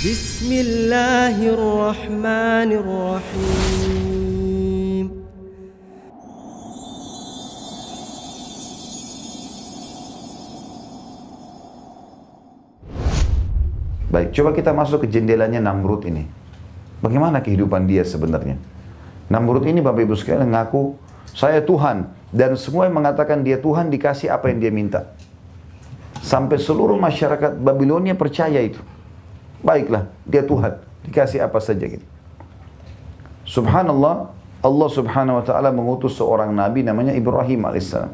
Bismillahirrahmanirrahim. Baik, coba kita masuk ke jendelanya Namrud ini. Bagaimana kehidupan dia sebenarnya? Namrud ini Bapak Ibu sekalian ngaku, saya Tuhan. Dan semua yang mengatakan dia Tuhan dikasih apa yang dia minta. Sampai seluruh masyarakat Babilonia percaya itu. Baiklah, dia Tuhan. Dikasih apa saja gitu. Subhanallah, Allah subhanahu wa ta'ala mengutus seorang nabi namanya Ibrahim alaihissalam.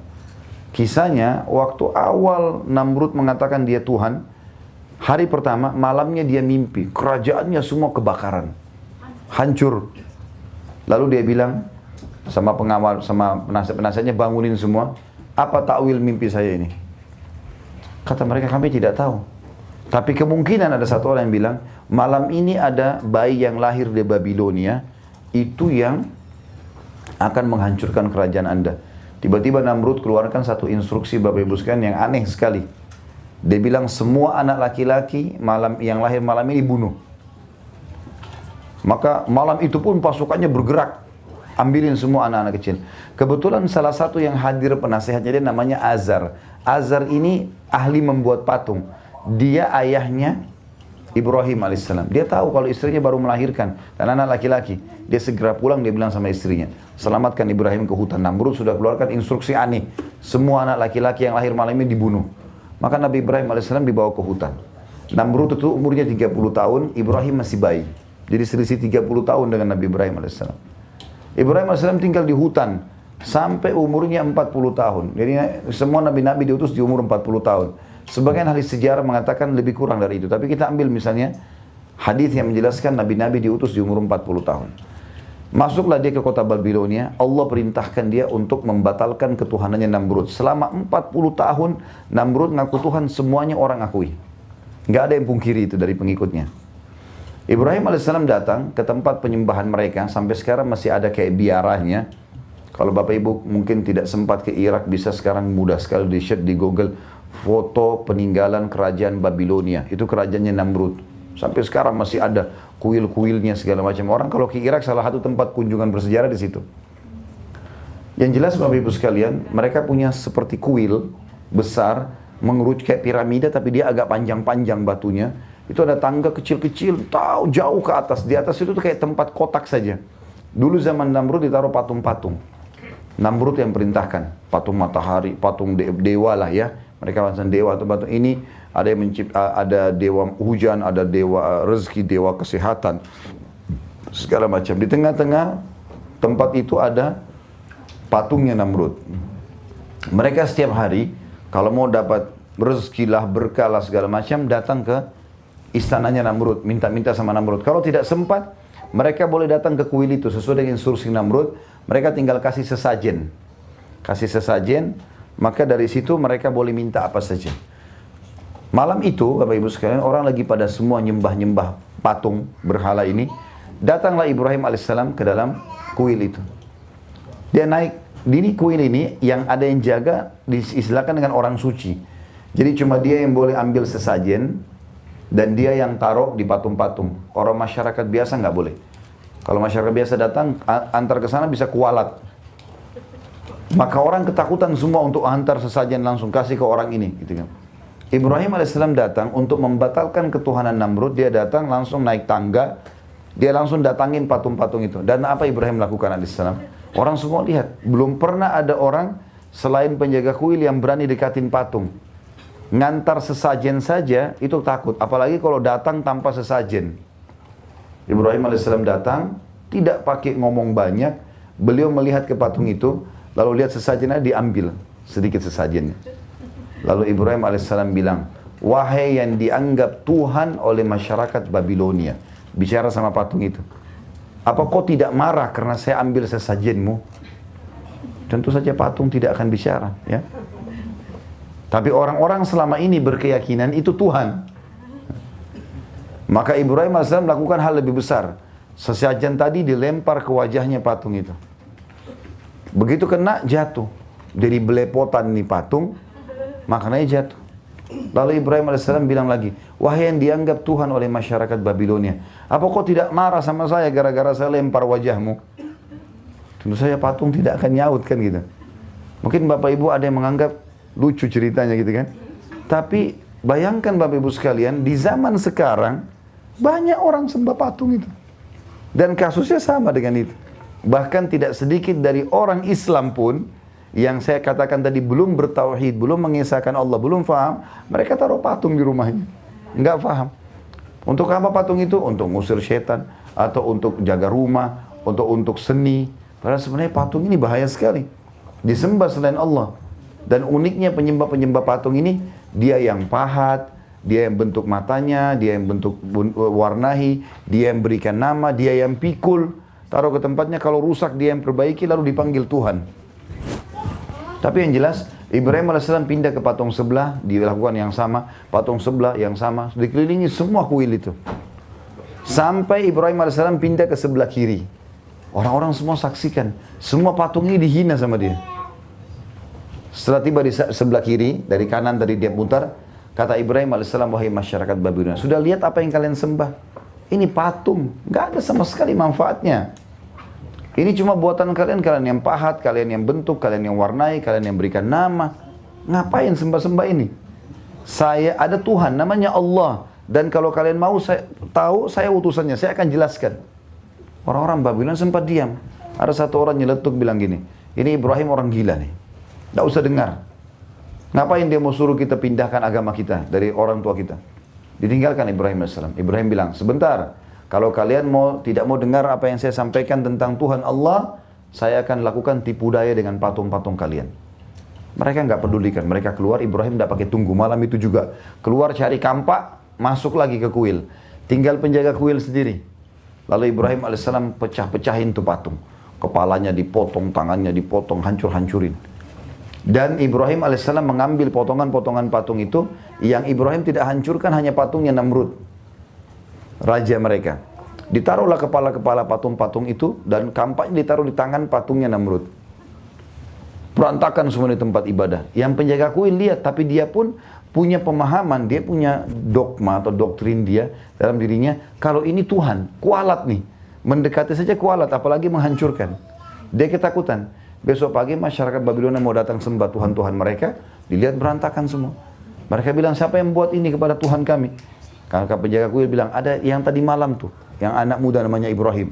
Kisahnya, waktu awal Namrud mengatakan dia Tuhan, hari pertama, malamnya dia mimpi. Kerajaannya semua kebakaran. Hancur. Lalu dia bilang sama pengawal, sama penasihat-penasihatnya, bangunin semua. Apa takwil mimpi saya ini? Kata mereka, kami tidak tahu. Tapi kemungkinan ada satu orang yang bilang, malam ini ada bayi yang lahir di Babilonia, itu yang akan menghancurkan kerajaan Anda. Tiba-tiba Namrud keluarkan satu instruksi Bapak Ibu sekalian yang aneh sekali. Dia bilang semua anak laki-laki yang lahir malam ini bunuh. Maka malam itu pun pasukannya bergerak. Ambilin semua anak-anak kecil. Kebetulan salah satu yang hadir penasehatnya dia namanya Azar. Azar ini ahli membuat patung. Dia ayahnya Ibrahim alaihissalam. Dia tahu kalau istrinya baru melahirkan dan anak laki-laki. Dia segera pulang, dia bilang sama istrinya, selamatkan Ibrahim ke hutan. Namrud sudah keluarkan instruksi aneh. Semua anak laki-laki yang lahir malam ini dibunuh. Maka Nabi Ibrahim alaihissalam dibawa ke hutan. Namrud itu umurnya 30 tahun, Ibrahim masih bayi. Jadi selisih 30 tahun dengan Nabi Ibrahim alaihissalam. Ibrahim alaihissalam tinggal di hutan sampai umurnya 40 tahun. Jadi semua nabi-nabi diutus di umur 40 tahun. Sebagian ahli sejarah mengatakan lebih kurang dari itu. Tapi kita ambil misalnya hadis yang menjelaskan nabi-nabi diutus di umur 40 tahun. Masuklah dia ke kota Babilonia. Allah perintahkan dia untuk membatalkan ketuhanannya Namrud. Selama 40 tahun Namrud ngaku Tuhan, semuanya orang akui. Nggak ada yang pungkiri itu dari pengikutnya. Ibrahim alaihissalam datang ke tempat penyembahan mereka. Sampai sekarang masih ada kayak biarahnya. Kalau Bapak Ibu mungkin tidak sempat ke Irak, bisa sekarang mudah sekali di-share di Google foto peninggalan kerajaan Babilonia. Itu kerajaannya Namrud. Sampai sekarang masih ada kuil-kuilnya segala macam. Orang kalau ke Irak salah satu tempat kunjungan bersejarah di situ. Yang jelas Bapak Ibu sekalian, mereka punya seperti kuil besar, mengerucut kayak piramida tapi dia agak panjang-panjang batunya. Itu ada tangga kecil-kecil, tahu jauh ke atas. Di atas itu tuh kayak tempat kotak saja. Dulu zaman Namrud ditaruh patung-patung. Namrud yang perintahkan, patung matahari, patung dewa lah ya. Mereka macam dewa atau patung ini ada yang ada dewa hujan, ada dewa rezeki, dewa kesehatan, segala macam. Di tengah-tengah tempat itu ada patungnya Namrud. Mereka setiap hari kalau mau dapat rezeki lah, berkah lah segala macam, datang ke istananya Namrud, minta-minta sama Namrud. Kalau tidak sempat, mereka boleh datang ke kuil itu sesuai dengan instruksi Namrud. Mereka tinggal kasih sesajen. Kasih sesajen, maka dari situ mereka boleh minta apa saja. Malam itu, Bapak Ibu sekalian, orang lagi pada semua nyembah-nyembah patung berhala ini. Datanglah Ibrahim alaihissalam ke dalam kuil itu. Dia naik, di kuil ini yang ada yang jaga diistilahkan dengan orang suci. Jadi cuma dia yang boleh ambil sesajen dan dia yang taruh di patung-patung. Orang masyarakat biasa nggak boleh. Kalau masyarakat biasa datang, antar ke sana bisa kualat. Maka orang ketakutan semua untuk antar sesajen langsung kasih ke orang ini, gitu kan. Ibrahim alaihissalam datang untuk membatalkan ketuhanan Namrud. Dia datang langsung naik tangga, dia langsung datangin patung-patung itu. Dan apa Ibrahim lakukan alaihissalam? Orang semua lihat, belum pernah ada orang selain penjaga kuil yang berani dekatin patung. Ngantar sesajen saja itu takut, apalagi kalau datang tanpa sesajen. Ibrahim alaihissalam datang, tidak pakai ngomong banyak, beliau melihat ke patung itu, lalu lihat sesajennya, diambil sedikit sesajennya. Lalu Ibrahim alaihissalam bilang, wahai yang dianggap Tuhan oleh masyarakat Babilonia, bicara sama patung itu, apa kau tidak marah karena saya ambil sesajenmu? Tentu saja patung tidak akan bicara, ya. Tapi orang-orang selama ini berkeyakinan itu Tuhan. Maka Ibrahim AS melakukan hal lebih besar. Sesajen tadi dilempar ke wajahnya patung itu. Begitu kena, jatuh. Jadi belepotan nih patung, maknanya jatuh. Lalu Ibrahim AS bilang lagi, wahai yang dianggap Tuhan oleh masyarakat Babilonia, apa kau tidak marah sama saya gara-gara saya lempar wajahmu? Tentu saja patung tidak akan nyaut kan gitu. Mungkin Bapak Ibu ada yang menganggap lucu ceritanya gitu kan. Tapi bayangkan Bapak Ibu sekalian, di zaman sekarang banyak orang sembah patung itu. Dan kasusnya sama dengan itu. Bahkan tidak sedikit dari orang Islam pun yang saya katakan tadi belum bertauhid, belum mengisahkan Allah, belum faham, mereka taruh patung di rumahnya. Enggak faham. Untuk apa patung itu? Untuk ngusir setan, atau untuk jaga rumah, untuk seni. Padahal sebenarnya patung ini bahaya sekali. Disembah selain Allah. Dan uniknya penyembah-penyembah patung ini, dia yang pahat, dia yang bentuk matanya, dia yang bentuk warnahi, dia yang berikan nama, dia yang pikul. Taruh ke tempatnya, kalau rusak dia yang perbaiki, lalu dipanggil Tuhan. Tapi yang jelas, Ibrahim AS pindah ke patung sebelah, dilakukan yang sama, patung sebelah yang sama, dikelilingi semua kuil itu. Sampai Ibrahim AS pindah ke sebelah kiri. Orang-orang semua saksikan, semua patung ini dihina sama dia. Setelah tiba di sebelah kiri, dari kanan tadi dia putar, kata Ibrahim AS, wahai masyarakat Babilonia, sudah lihat apa yang kalian sembah? Ini patung, nggak ada sama sekali manfaatnya. Ini cuma buatan kalian, kalian yang pahat, kalian yang bentuk, kalian yang warnai, kalian yang berikan nama. Ngapain sembah-sembah ini? Saya ada Tuhan, namanya Allah. Dan kalau kalian mau saya tahu, saya utusannya, saya akan jelaskan. Orang-orang Babilonia sempat diam. Ada satu orang nyeletuk bilang gini, ini Ibrahim orang gila nih, nggak usah dengar. Ngapain dia mau suruh kita pindahkan agama kita dari orang tua kita? Ditinggalkan Ibrahim AS. Ibrahim bilang, sebentar, kalau kalian tidak mau dengar apa yang saya sampaikan tentang Tuhan Allah, saya akan lakukan tipu daya dengan patung-patung kalian. Mereka nggak pedulikan, mereka keluar, Ibrahim tidak pakai tunggu, malam itu juga keluar cari kampak, masuk lagi ke kuil. Tinggal penjaga kuil sendiri. Lalu Ibrahim AS pecah-pecahin tuh patung. Kepalanya dipotong, tangannya dipotong, hancur-hancurin. Dan Ibrahim AS mengambil potongan-potongan patung itu, yang Ibrahim tidak hancurkan hanya patungnya Namrud, raja mereka. Ditaruhlah kepala-kepala patung-patung itu, dan kampaknya ditaruh di tangan patungnya Namrud. Berantakan semua di tempat ibadah. Yang penjaga kuil lihat, tapi dia pun punya pemahaman, dia punya dogma atau doktrin dia dalam dirinya, kalau ini Tuhan, kualat nih. Mendekati saja kualat, apalagi menghancurkan. Dia ketakutan. Besok pagi masyarakat Babilonia mau datang sembah Tuhan-Tuhan mereka, dilihat berantakan semua. Mereka bilang, siapa yang buat ini kepada Tuhan kami? Karena penjaga kuil bilang, ada yang tadi malam tuh, yang anak muda namanya Ibrahim.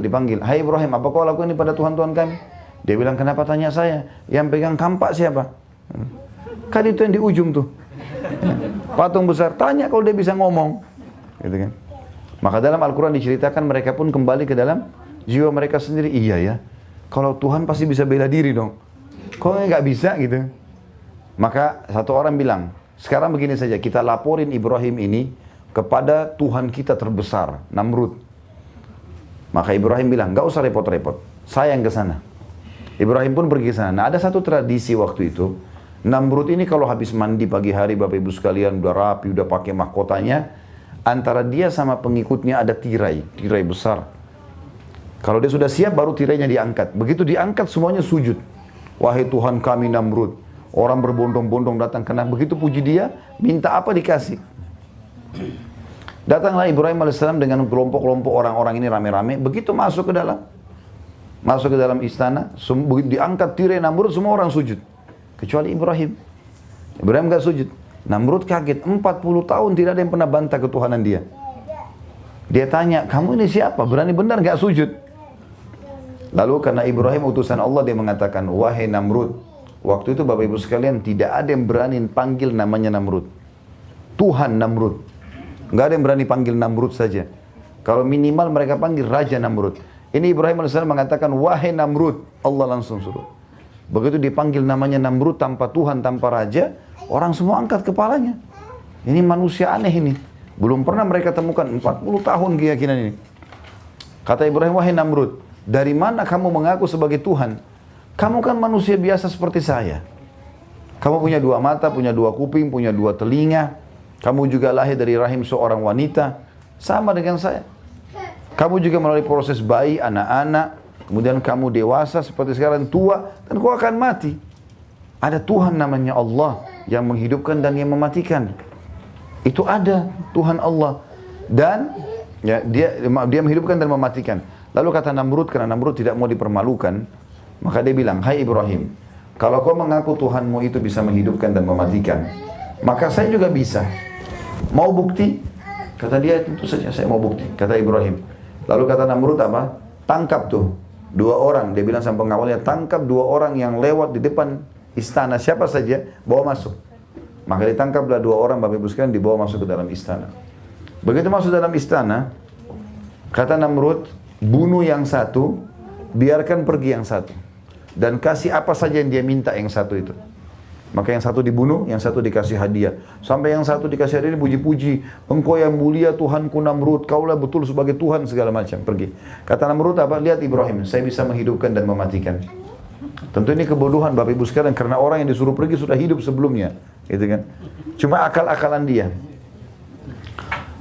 Dipanggil, hai Ibrahim, apa kau lakukan ini pada Tuhan-Tuhan kami? Dia bilang, kenapa tanya saya? Yang pegang kampak siapa? Kan itu yang di ujung tuh. Patung besar, tanya kalau dia bisa ngomong. Gitu kan? Maka dalam Al-Quran diceritakan mereka pun kembali ke dalam jiwa mereka sendiri. Iya ya, kalau Tuhan pasti bisa bela diri dong. Kok nggak bisa gitu? Maka satu orang bilang, sekarang begini saja, kita laporin Ibrahim ini kepada Tuhan kita terbesar, Namrud. Maka Ibrahim bilang, nggak usah repot-repot, saya yang ke sana. Ibrahim pun pergi ke sana. Nah, ada satu tradisi waktu itu, Namrud ini kalau habis mandi pagi hari, Bapak Ibu sekalian, udah rapi, udah pakai mahkotanya, antara dia sama pengikutnya ada tirai besar. Kalau dia sudah siap, baru tirainya diangkat. Begitu diangkat, semuanya sujud. Wahai Tuhan kami Namrud. Orang berbondong-bondong datang kena. Begitu puji dia, minta apa dikasih. Datanglah Ibrahim AS dengan kelompok-kelompok orang-orang ini rame-rame. Begitu masuk ke dalam istana, begitu diangkat tirai Namrud, semua orang sujud. Kecuali Ibrahim. Ibrahim gak sujud. Namrud kaget, 40 tahun tidak ada yang pernah bantah ketuhanan dia. Dia tanya, kamu ini siapa? Berani benar gak sujud? Lalu karena Ibrahim utusan Allah, dia mengatakan, wahai Namrud. Waktu itu Bapak Ibu sekalian, tidak ada yang berani panggil namanya Namrud. Tuhan Namrud. Nggak ada yang berani panggil Namrud saja. Kalau minimal mereka panggil Raja Namrud. Ini Ibrahim AS mengatakan, wahai Namrud. Allah langsung suruh. Begitu dipanggil namanya Namrud tanpa Tuhan, tanpa Raja, orang semua angkat kepalanya. Ini manusia aneh ini. Belum pernah mereka temukan 40 tahun keyakinan ini. Kata Ibrahim, wahai Namrud, dari mana kamu mengaku sebagai Tuhan? Kamu kan manusia biasa seperti saya. Kamu punya 2 mata, punya 2 kuping, punya 2 telinga. Kamu juga lahir dari rahim seorang wanita. Sama dengan saya. Kamu juga melalui proses bayi, anak-anak. Kemudian kamu dewasa seperti sekarang tua. Dan kau akan mati. Ada Tuhan namanya Allah yang menghidupkan dan yang mematikan. Itu ada Tuhan Allah. Dan ya, dia menghidupkan dan mematikan. Lalu kata Namrud, karena Namrud tidak mau dipermalukan, maka dia bilang, hai Ibrahim, kalau kau mengaku Tuhanmu itu bisa menghidupkan dan mematikan, maka saya juga bisa. Mau bukti? Kata dia, tentu saja saya mau bukti. Kata Ibrahim. Lalu kata Namrud apa? Tangkap tuh 2 orang. Dia bilang sama pengawalnya, tangkap 2 orang yang lewat di depan istana. Siapa saja, bawa masuk. Maka ditangkaplah 2 orang, Bapak Ibu sekalian, dibawa masuk ke dalam istana. Begitu masuk dalam istana, kata Namrud, bunuh yang satu, biarkan pergi yang satu. Dan kasih apa saja yang dia minta yang satu itu. Maka yang satu dibunuh, yang satu dikasih hadiah. Sampai yang satu dikasih hadiah, puji-puji. Engkau yang mulia Tuhanku Namrud, kaulah betul sebagai Tuhan segala macam. Pergi. Kata Namrud apa? Lihat Ibrahim, saya bisa menghidupkan dan mematikan. Tentu ini kebodohan Bapak Ibu sekalian, karena orang yang disuruh pergi sudah hidup sebelumnya. Gitu kan? Cuma akal-akalan dia.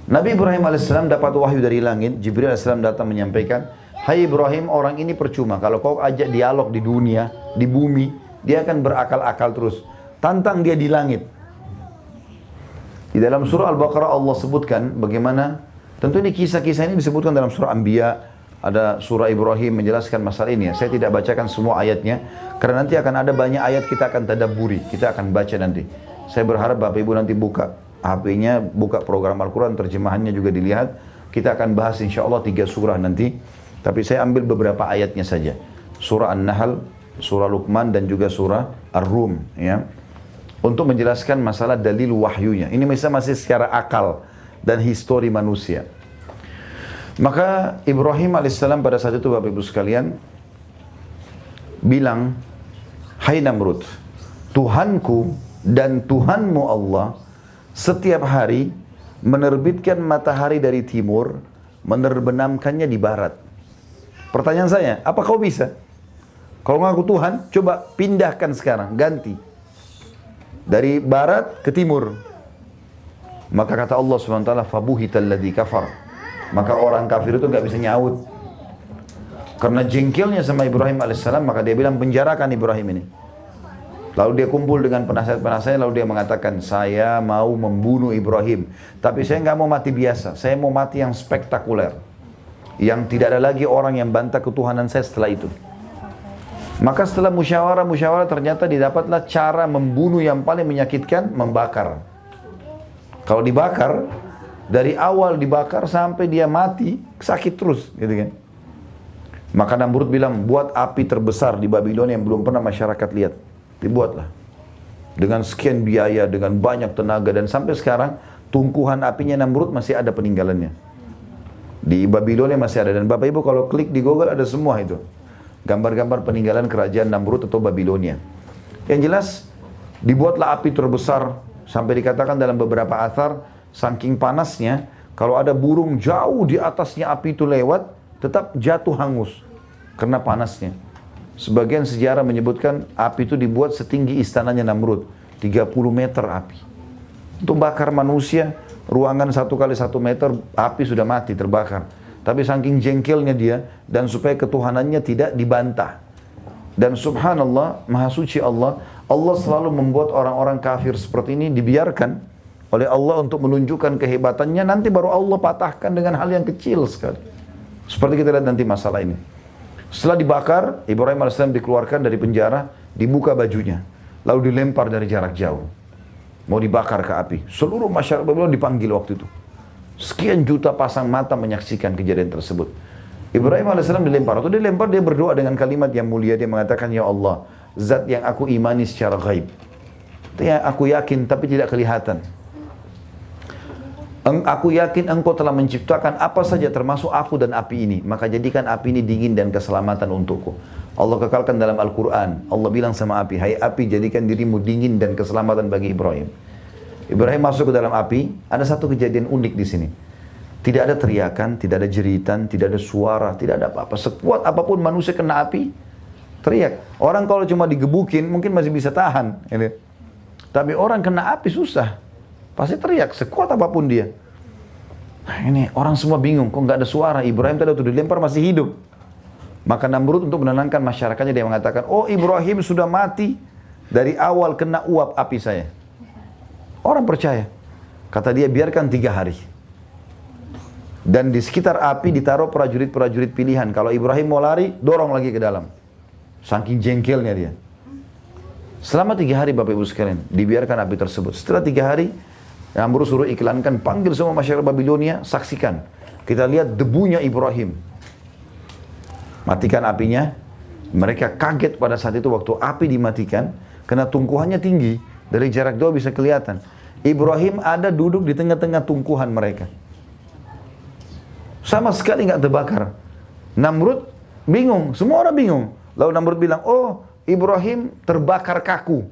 Nabi Ibrahim AS dapat wahyu dari langit. Jibril AS datang menyampaikan, hai Ibrahim, orang ini percuma. Kalau kau ajak dialog di dunia, di bumi, dia akan berakal-akal terus. Tantang dia di langit. Di dalam surah Al-Baqarah Allah sebutkan bagaimana, tentu ini kisah-kisah ini disebutkan dalam surah Anbiya, ada surah Ibrahim menjelaskan masalah ini. Saya tidak bacakan semua ayatnya, karena nanti akan ada banyak ayat kita akan tadabburi, kita akan baca nanti. Saya berharap Bapak Ibu nanti buka HP-nya, buka program Al-Quran, terjemahannya juga dilihat. Kita akan bahas insya Allah 3 surah nanti. Tapi saya ambil beberapa ayatnya saja. Surah An-Nahl, surah Luqman, dan juga surah Ar-Rum. Ya. Untuk menjelaskan masalah dalil wahyunya. Ini masih secara akal dan histori manusia. Maka Ibrahim alaihissalam pada saat itu Bapak Ibu sekalian bilang, hai Namrud, Tuhanku dan Tuhanmu Allah setiap hari menerbitkan matahari dari timur, menerbenamkannya di barat. Pertanyaan saya, apa kau bisa? Kalau ngaku Tuhan, coba pindahkan sekarang, ganti. Dari barat ke timur. Maka kata Allah SWT, fabuhital ladzi kafar. Maka orang kafir itu gak bisa nyaut. Karena jengkelnya sama Ibrahim alaihissalam, maka dia bilang, penjarakan Ibrahim ini. Lalu dia kumpul dengan penasihat-penasihatnya, lalu dia mengatakan, saya mau membunuh Ibrahim. Tapi saya nggak mau mati biasa, saya mau mati yang spektakuler. Yang tidak ada lagi orang yang bantah ketuhanan saya setelah itu. Maka setelah musyawarah ternyata didapatlah cara membunuh yang paling menyakitkan, membakar. Kalau dibakar, dari awal dibakar sampai dia mati, sakit terus. Gitu kan? Maka Namrud bilang, buat api terbesar di Babilonia yang belum pernah masyarakat lihat. Dibuatlah dengan sekian biaya, dengan banyak tenaga, dan sampai sekarang tungkuhan apinya Namrud masih ada peninggalannya di Babilonia, masih ada. Dan Bapak Ibu kalau klik di Google ada semua itu gambar-gambar peninggalan kerajaan Namrud atau Babilonia. Yang jelas dibuatlah api terbesar sampai dikatakan dalam beberapa athar, saking panasnya kalau ada burung jauh di atasnya api itu lewat tetap jatuh hangus karena panasnya. Sebagian sejarah menyebutkan api itu dibuat setinggi istananya Namrud, 30 meter api. Untuk bakar manusia, ruangan 1 kali 1 meter, api sudah mati, terbakar. Tapi saking jengkelnya dia, dan supaya ketuhanannya tidak dibantah. Dan subhanallah, maha suci Allah, Allah selalu membuat orang-orang kafir seperti ini dibiarkan oleh Allah untuk menunjukkan kehebatannya, nanti baru Allah patahkan dengan hal yang kecil sekali. Seperti kita lihat nanti masalah ini. Setelah dibakar, Ibrahim AS dikeluarkan dari penjara, dibuka bajunya, lalu dilempar dari jarak jauh. Mau dibakar ke api. Seluruh masyarakat Babylon dipanggil waktu itu. Sekian juta pasang mata menyaksikan kejadian tersebut. Ibrahim AS dilempar. Waktu dilempar, dia berdoa dengan kalimat yang mulia. Dia mengatakan, ya Allah, zat yang aku imani secara gaib. Itu yang aku yakin tapi tidak kelihatan. Aku yakin engkau telah menciptakan apa saja termasuk aku dan api ini. Maka jadikan api ini dingin dan keselamatan untukku. Allah kekalkan dalam Al-Quran. Allah bilang sama api, hai api jadikan dirimu dingin dan keselamatan bagi Ibrahim. Ibrahim masuk ke dalam api. Ada satu kejadian unik di sini. Tidak ada teriakan, tidak ada jeritan, tidak ada suara, tidak ada apa-apa. Sekuat apapun manusia kena api, teriak. Orang kalau cuma digebukin mungkin masih bisa tahan. Tapi orang kena api susah. Pasti teriak, sekuat apapun dia. Nah, ini orang semua bingung, kok nggak ada suara. Ibrahim tadi waktu dilempar masih hidup. Maka Namrud untuk menenangkan masyarakatnya, dia mengatakan, oh Ibrahim sudah mati dari awal kena uap api saya. Orang percaya. Kata dia, biarkan 3 hari. Dan di sekitar api ditaruh prajurit-prajurit pilihan. Kalau Ibrahim mau lari, dorong lagi ke dalam. Saking jengkelnya dia. Selama 3 hari Bapak Ibu sekalian, dibiarkan api tersebut. Setelah 3 hari, Namrud suruh iklankan, panggil semua masyarakat Babilonia, saksikan. Kita lihat debunya Ibrahim. Matikan apinya. Mereka kaget pada saat itu waktu api dimatikan, karena tungkuhannya tinggi. Dari jarak jauh bisa kelihatan. Ibrahim ada duduk di tengah-tengah tungkuhan mereka. Sama sekali nggak terbakar. Namrud bingung, semua orang bingung. Lalu Namrud bilang, oh Ibrahim terbakar kaku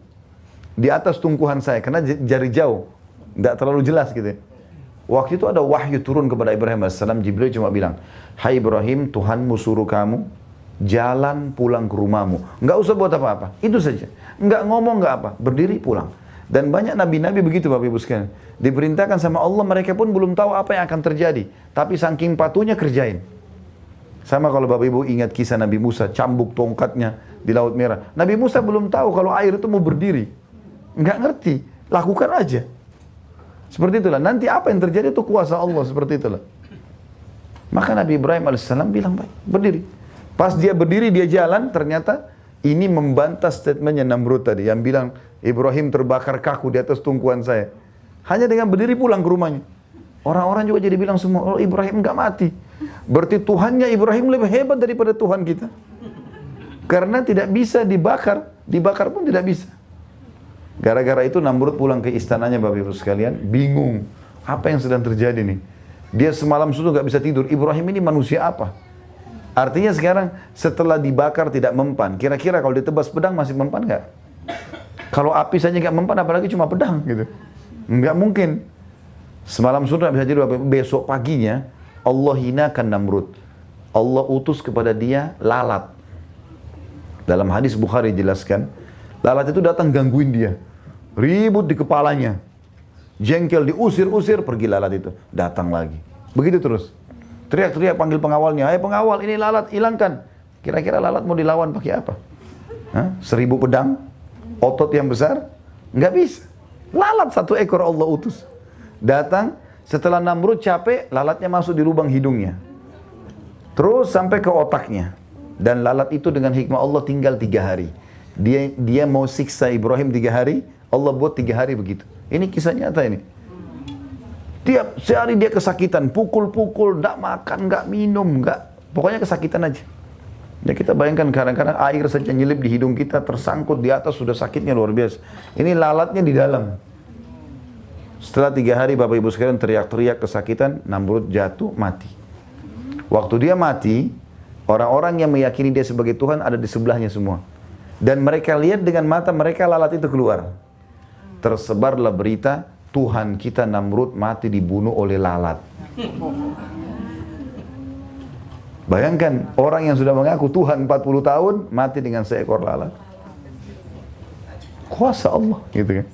di atas tungkuhan saya, karena jari jauh, nggak terlalu jelas gitu. Waktu itu ada wahyu turun kepada Ibrahim AS. Jibril cuma bilang, hai Ibrahim, Tuhanmu suruh kamu jalan pulang ke rumahmu. Nggak usah buat apa-apa, itu saja. Nggak ngomong, nggak apa, berdiri pulang. Dan banyak nabi-nabi begitu Bapak Ibu sekalian. Diperintahkan sama Allah, mereka pun belum tahu apa yang akan terjadi. Tapi saking patuhnya kerjain. Sama kalau Bapak Ibu ingat kisah Nabi Musa, cambuk tongkatnya di Laut Merah. Nabi Musa belum tahu kalau air itu mau berdiri. Nggak ngerti, lakukan aja. Seperti itulah, nanti apa yang terjadi itu kuasa Allah, seperti itulah. Maka Nabi Ibrahim AS bilang, baik, berdiri. Pas dia berdiri, dia jalan, ternyata ini membantah statementnya Namrud tadi, yang bilang, Ibrahim terbakar kaku di atas tungkuan saya. Hanya dengan berdiri pulang ke rumahnya. Orang-orang juga jadi bilang semua, oh Ibrahim nggak mati. Berarti Tuhannya Ibrahim lebih hebat daripada Tuhan kita. Karena tidak bisa dibakar, dibakar pun tidak bisa. Gara-gara itu Namrud pulang ke istananya Bapak Ibu sekalian, bingung. Apa yang sedang terjadi nih? Dia semalam sudah nggak bisa tidur. Ibrahim ini manusia apa? Artinya sekarang setelah dibakar tidak mempan. Kira-kira kalau ditebas pedang masih mempan nggak? Kalau api saja nggak mempan, apalagi cuma pedang gitu. Nggak mungkin. Semalam sudah bisa tidur. Besok paginya Allah hinakan Namrud. Allah utus kepada dia lalat. Dalam hadis Bukhari jelaskan, lalat itu datang gangguin dia. Ribut di kepalanya. Jengkel, diusir-usir, pergi lalat itu. Datang lagi. Begitu terus. Teriak-teriak panggil pengawalnya. Hai pengawal, ini lalat, hilangkan. Kira-kira lalat mau dilawan pakai apa? 1000 pedang? Otot yang besar? Nggak bisa. Lalat 1 ekor Allah utus. Datang, setelah Namrud capek, lalatnya masuk di lubang hidungnya. Terus sampai ke otaknya. Dan lalat itu dengan hikmah Allah tinggal 3 hari. Dia mau siksa Ibrahim 3 hari, Allah buat 3 hari begitu. Ini kisah nyata ini. Tiap sehari dia kesakitan, pukul-pukul, nggak makan, nggak minum, pokoknya kesakitan aja. Ya kita bayangkan kadang-kadang air saja nyelip di hidung kita, tersangkut di atas, sudah sakitnya luar biasa. Ini lalatnya di dalam. Setelah 3 hari Bapak Ibu sekalian teriak-teriak kesakitan, Namrud jatuh, mati. Waktu dia mati, orang-orang yang meyakini dia sebagai Tuhan ada di sebelahnya semua. Dan mereka lihat dengan mata mereka lalat itu keluar. Tersebarlah berita, Tuhan kita Namrud mati dibunuh oleh lalat. Bayangkan, orang yang sudah mengaku Tuhan 40 tahun, mati dengan seekor lalat. Kuasa Allah, gitu kan.